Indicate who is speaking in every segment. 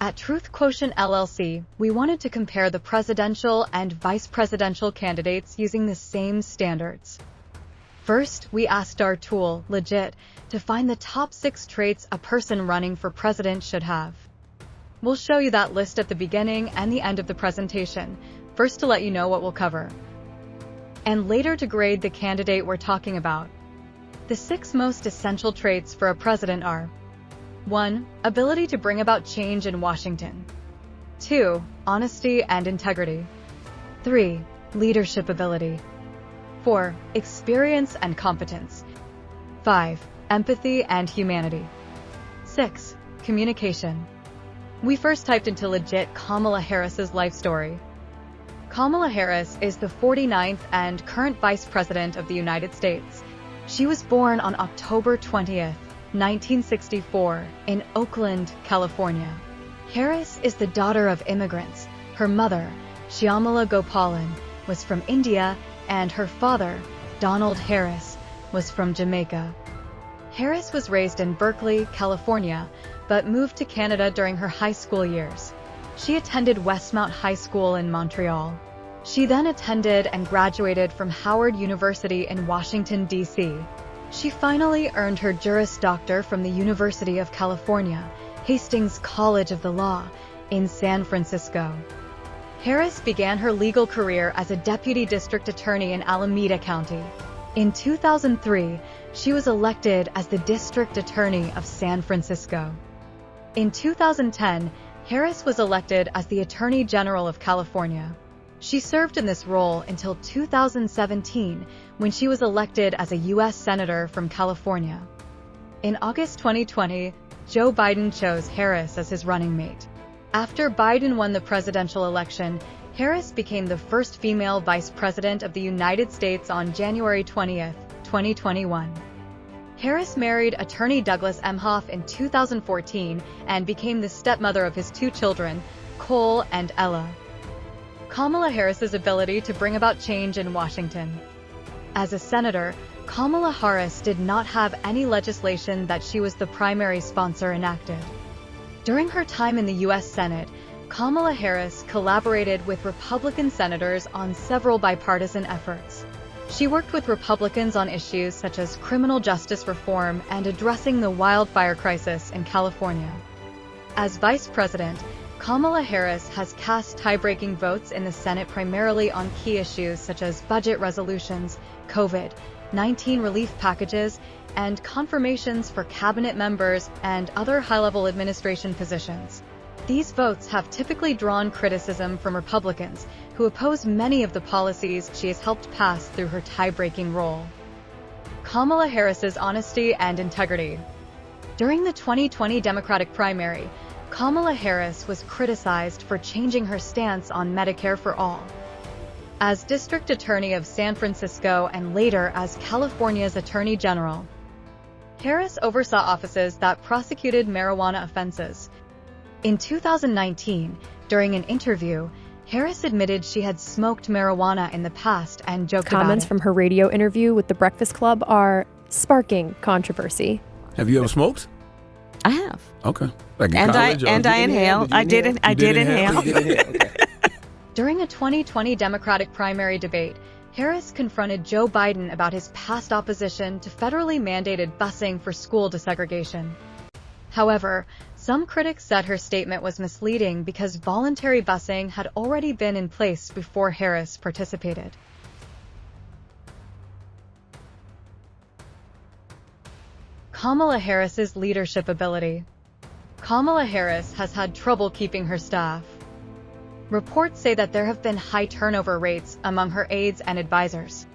Speaker 1: At Truth Quotient LLC, we wanted to compare the presidential and vice presidential candidates using the same standards. First, we asked our tool, Legit, to find the top 6 traits a person running for president should have. We'll show you that list at the beginning and the end of the presentation, first to let you know what we'll cover, and later to grade the candidate we're talking about. The 6 most essential traits for a president are: 1. Ability to bring about change in Washington. 2. Honesty and integrity. 3. Leadership ability. 4. Experience and competence. 5. Empathy and humanity. 6. Communication. We first typed into Legit Kamala Harris's life story. Kamala Harris is the 49th and current Vice President of the United States. She was born on October 20th, 1964, in Oakland, California. Harris is the daughter of immigrants. Her mother, Shyamala Gopalan, was from India, and her father, Donald Harris, was from Jamaica. Harris was raised in Berkeley, California, but moved to Canada during her high school years. She attended Westmount High School in Montreal. She then attended and graduated from Howard University in Washington, D.C. She finally earned her Juris Doctor from the University of California, Hastings College of the Law, in San Francisco. Harris began her legal career as a deputy district attorney in Alameda County. In 2003, she was elected as the district attorney of San Francisco. In 2010, Harris was elected as the Attorney General of California. She served in this role until 2017, when she was elected as a U.S. Senator from California. In August 2020, Joe Biden chose Harris as his running mate. After Biden won the presidential election, Harris became the first female vice president of the United States on January 20th, 2021. Harris married attorney Douglas Emhoff in 2014 and became the stepmother of his 2 children, Cole and Ella. Kamala Harris's ability to bring about change in Washington. As a senator, Kamala Harris did not have any legislation that she was the primary sponsor enacted. During her time in the U.S. Senate, Kamala Harris collaborated with Republican senators on several bipartisan efforts. She worked with Republicans on issues such as criminal justice reform and addressing the wildfire crisis in California. As vice president, Kamala Harris has cast tie-breaking votes in the Senate primarily on key issues such as budget resolutions, COVID-19 relief packages, and confirmations for cabinet members and other high-level administration positions. These votes have typically drawn criticism from Republicans, who oppose many of the policies she has helped pass through her tie-breaking role. Kamala Harris's honesty and integrity. During the 2020 Democratic primary, Kamala Harris was criticized for changing her stance on Medicare for all. As District Attorney of San Francisco and later as California's Attorney General, Harris oversaw offices that prosecuted marijuana offenses. In 2019, during an interview, Harris admitted she had smoked marijuana in the past and joked about it.
Speaker 2: Comments from her radio interview with The Breakfast Club are sparking controversy.
Speaker 3: Have you ever smoked?
Speaker 4: I have.
Speaker 3: Okay. Like
Speaker 4: and I inhale. I did inhale.
Speaker 3: Okay.
Speaker 1: During a 2020 Democratic primary debate, Harris confronted Joe Biden about his past opposition to federally mandated busing for school desegregation. However, some critics said her statement was misleading because voluntary busing had already been in place before Harris participated. Kamala Harris's leadership ability. Kamala Harris has had trouble keeping her staff. Reports say that there have been high turnover rates among her aides and advisors.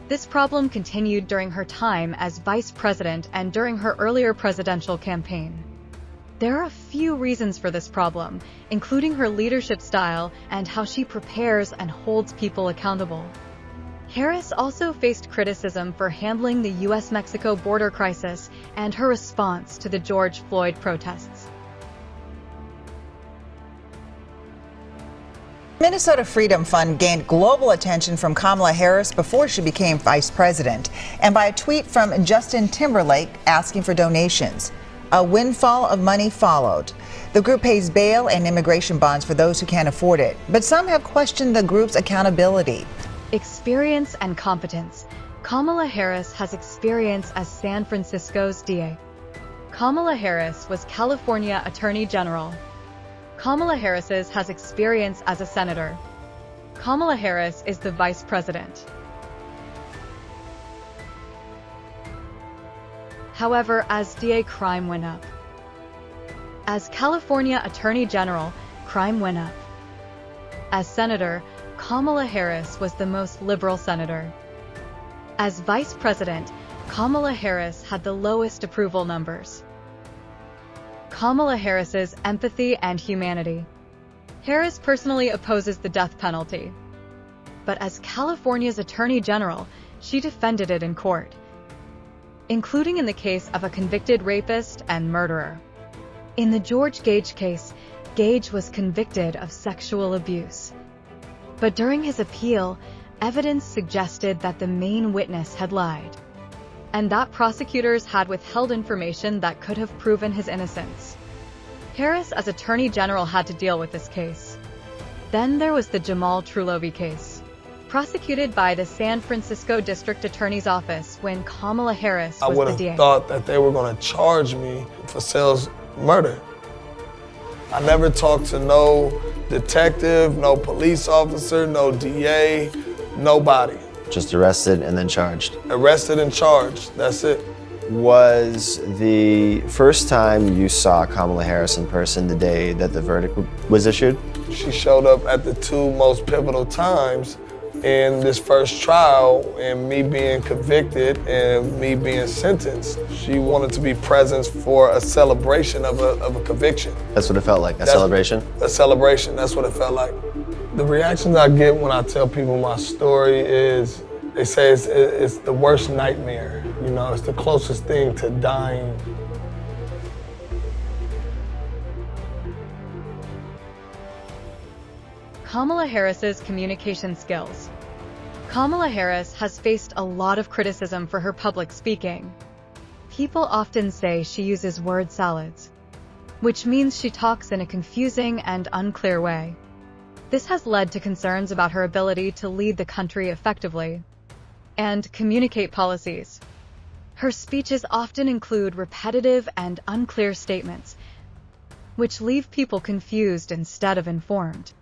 Speaker 1: This problem continued during her time as vice president and during her earlier presidential campaign. There are a few reasons for this problem, including her leadership style and how she prepares and holds people accountable. Harris also faced criticism for handling the U.S.-Mexico border crisis and her response to the George Floyd protests.
Speaker 5: Minnesota Freedom Fund gained global attention from Kamala Harris before she became vice president, and by a tweet from Justin Timberlake asking for donations. A windfall of money followed. The group pays bail and immigration bonds for those who can't afford it, but some have questioned the group's accountability.
Speaker 1: Experience and competence. Kamala Harris has experience as San Francisco's DA. Kamala Harris was California Attorney General. Kamala Harris has experience as a senator. Kamala Harris is the vice president. However, as DA, crime went up. As California Attorney General, crime went up. As senator, Kamala Harris was the most liberal senator. As vice president, Kamala Harris had the lowest approval numbers. Kamala Harris's empathy and humanity. Harris personally opposes the death penalty. But as California's Attorney General, she defended it in court, including in the case of a convicted rapist and murderer. In the George Gage case, Gage was convicted of sexual abuse. But during his appeal, evidence suggested that the main witness had lied, and that prosecutors had withheld information that could have proven his innocence. Harris, as Attorney General, had to deal with this case. Then there was the Jamal Trulovi case, prosecuted by the San Francisco District Attorney's Office when Kamala Harris was the DA.
Speaker 6: I would have thought that they were going to charge me for Sale's murder. I never talked to no detective, no police officer, no DA, nobody.
Speaker 7: Just arrested and then charged.
Speaker 6: Arrested and charged, that's it.
Speaker 7: Was the first time you saw Kamala Harris in person the day that the verdict was issued?
Speaker 6: She showed up at the two most pivotal times in this first trial, and me being convicted and me being sentenced. She wanted to be present for a celebration of a conviction.
Speaker 7: That's what it felt like, celebration?
Speaker 6: A celebration, that's what it felt like. The reactions I get when I tell people my story is, they say it's the worst nightmare. You know, it's the closest thing to dying.
Speaker 1: Kamala Harris's communication skills. Kamala Harris has faced a lot of criticism for her public speaking. People often say she uses word salads, which means she talks in a confusing and unclear way. This has led to concerns about her ability to lead the country effectively and communicate policies. Her speeches often include repetitive and unclear statements, which leave people confused instead of informed.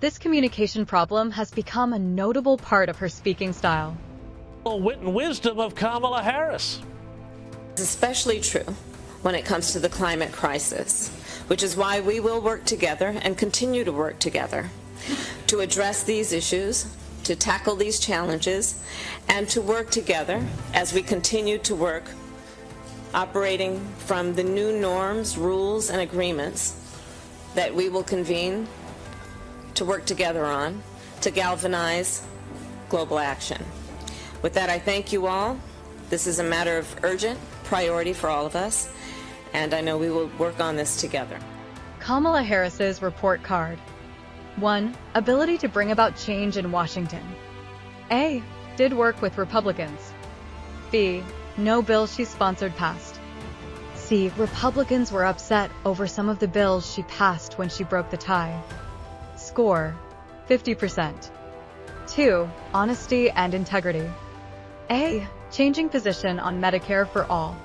Speaker 1: This communication problem has become a notable part of her speaking style.
Speaker 8: Wit and wisdom of Kamala Harris.
Speaker 9: It's especially true when it comes to the climate crisis, which is why we will work together and continue to work together to address these issues, to tackle these challenges, and to work together as we continue to work operating from the new norms, rules, and agreements that we will convene to work together on to galvanize global action. With that, I thank you all. This is a matter of urgent priority for all of us, and I know we will work on this together.
Speaker 1: Kamala Harris's report card. 1. Ability to bring about change in Washington. A. Did work with Republicans. B. No bill she sponsored passed. C. Republicans were upset over some of the bills she passed when she broke the tie. Score, 50%. 2. Honesty and integrity. A. Changing position on Medicare for all.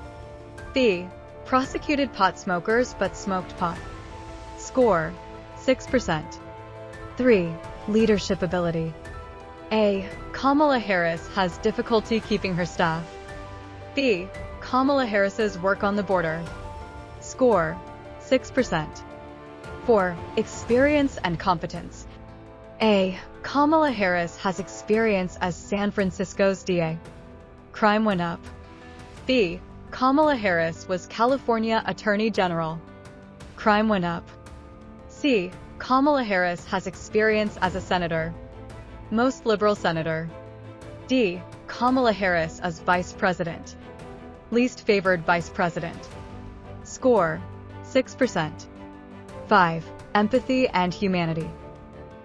Speaker 1: B. Prosecuted pot smokers but smoked pot. Score, 6%. 3. Leadership ability. A. Kamala Harris has difficulty keeping her staff. B. Kamala Harris's work on the border. Score, 6%. 4. Experience and competence. A. Kamala Harris has experience as San Francisco's DA. Crime went up. B. Kamala Harris was California Attorney General. Crime went up. C. Kamala Harris has experience as a senator. Most liberal senator. D. Kamala Harris as vice president. Least favored vice president. Score, 6%. 5. Empathy and humanity.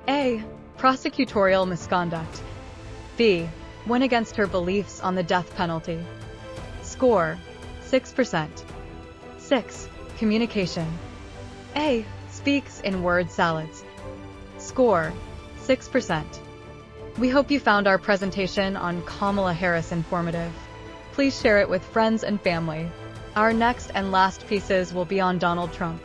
Speaker 1: A. Prosecutorial misconduct. B. Went against her beliefs on the death penalty. Score, 6%. 6. Communication. A. Speaks in word salads. Score, 6%. We hope you found our presentation on Kamala Harris informative. Please share it with friends and family. Our next and last pieces will be on Donald Trump.